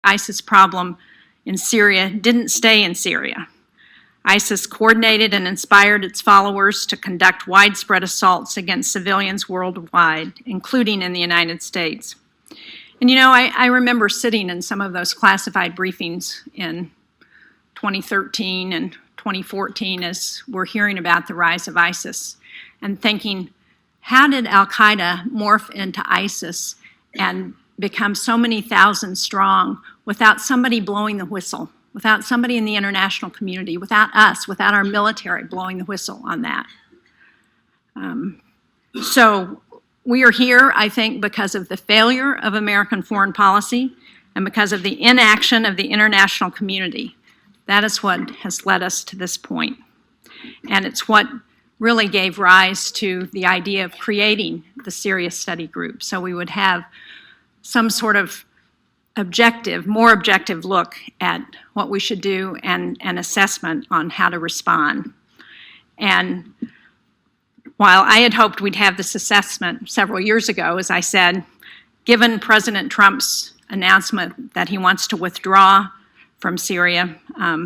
ISIS problem in Syria didn't stay in Syria. ISIS coordinated and inspired its followers to conduct widespread assaults against civilians worldwide, including in the United States. And you know, I remember sitting in some of those classified briefings in 2013 and 2014 as we're hearing about the rise of ISIS and thinking, how did Al-Qaeda morph into ISIS and become so many thousand strong without somebody blowing the whistle, without somebody in the international community, without us, without our military blowing the whistle on that? So we are here, I think, because of the failure of American foreign policy and because of the inaction of the international community. That is what has led us to this point. And it's what really gave rise to the idea of creating the Syria Study Group. So we would have some sort of objective, more objective look at what we should do and an assessment on how to respond. And while I had hoped we'd have this assessment several years ago, as I said, given President Trump's announcement that he wants to withdraw from Syria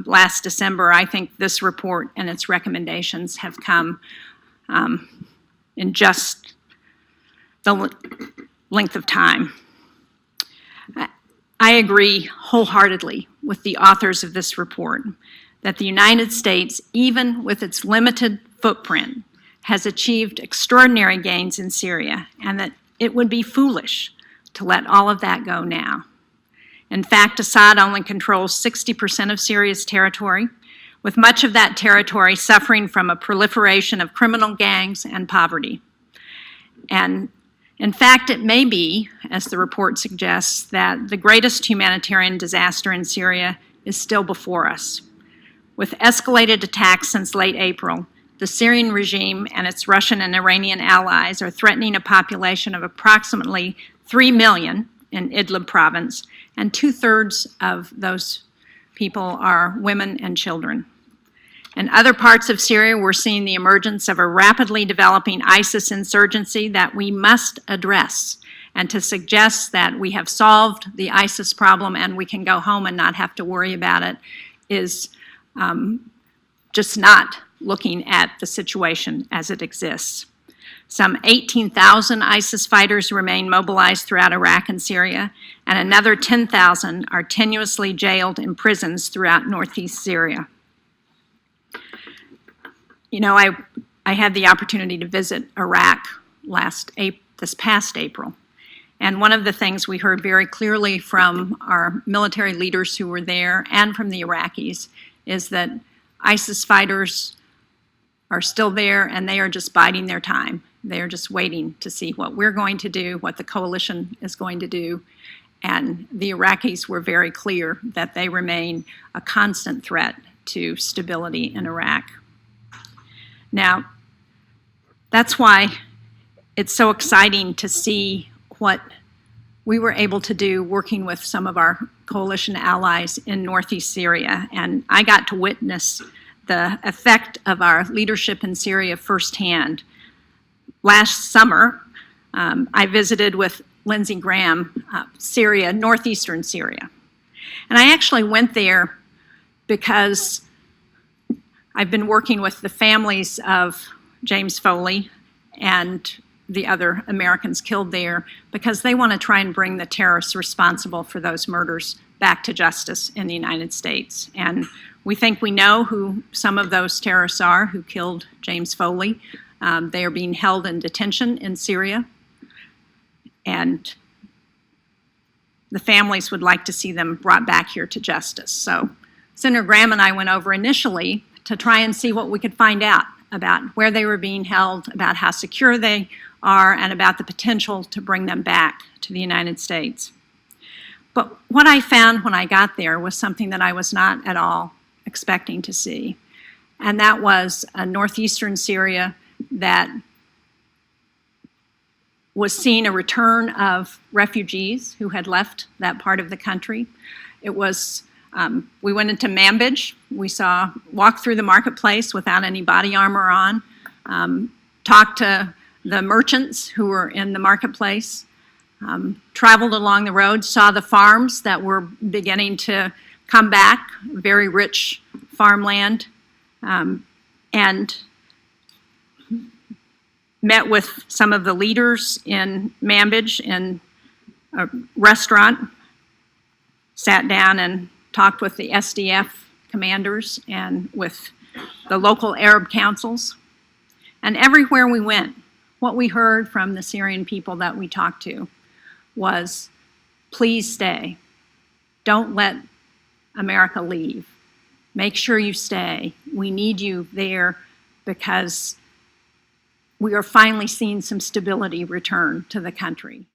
last December, I think this report and its recommendations have come in just the length of time. I agree wholeheartedly with the authors of this report that the United States, even with its limited footprint, has achieved extraordinary gains in Syria, and that it would be foolish to let all of that go now. In fact, Assad only controls 60% of Syria's territory, with much of that territory suffering from a proliferation of criminal gangs and poverty. And in fact, it may be, as the report suggests, that the greatest humanitarian disaster in Syria is still before us. With escalated attacks since late April, the Syrian regime and its Russian and Iranian allies are threatening a population of approximately 3 million in Idlib province, and 2/3 of those people are women and children. In other parts of Syria, we're seeing the emergence of a rapidly developing ISIS insurgency that we must address. And to suggest that we have solved the ISIS problem and we can go home and not have to worry about it is just not looking at the situation as it exists. Some 18,000 ISIS fighters remain mobilized throughout Iraq and Syria, and another 10,000 are tenuously jailed in prisons throughout northeast Syria. You know, I had the opportunity to visit Iraq this past April, and one of the things we heard very clearly from our military leaders who were there and from the Iraqis is that ISIS fighters are still there and they are just biding their time. They are just waiting to see what we're going to do, what the coalition is going to do. And the Iraqis were very clear that they remain a constant threat to stability in Iraq. Now, that's why it's so exciting to see what we were able to do working with some of our coalition allies in northeast Syria. And I got to witness the effect of our leadership in Syria firsthand. Last summer, I visited with Lindsey Graham, Syria, northeastern Syria. And I actually went there because I've been working with the families of James Foley and the other Americans killed there because they want to try and bring the terrorists responsible for those murders back to justice in the United States. And we think we know who some of those terrorists are who killed James Foley. They are being held in detention in Syria, and the families would like to see them brought back here to justice. So Senator Graham and I went over initially to try and see what we could find out about where they were being held, about how secure they are, and about the potential to bring them back to the United States. But what I found when I got there was something that I was not at all expecting to see, and that was a northeastern Syria that was seeing a return of refugees who had left that part of the country. It was, we went into Manbij. We walked through the marketplace without any body armor on, talked to the merchants who were in the marketplace, traveled along the road, saw the farms that were beginning to come back, very rich farmland, and met with some of the leaders in Manbij in a restaurant, sat down and talked with the SDF commanders and with the local Arab councils. And everywhere we went, what we heard from the Syrian people that we talked to was, please stay. Don't let America leave. Make sure you stay. We need you there because we are finally seeing some stability return to the country.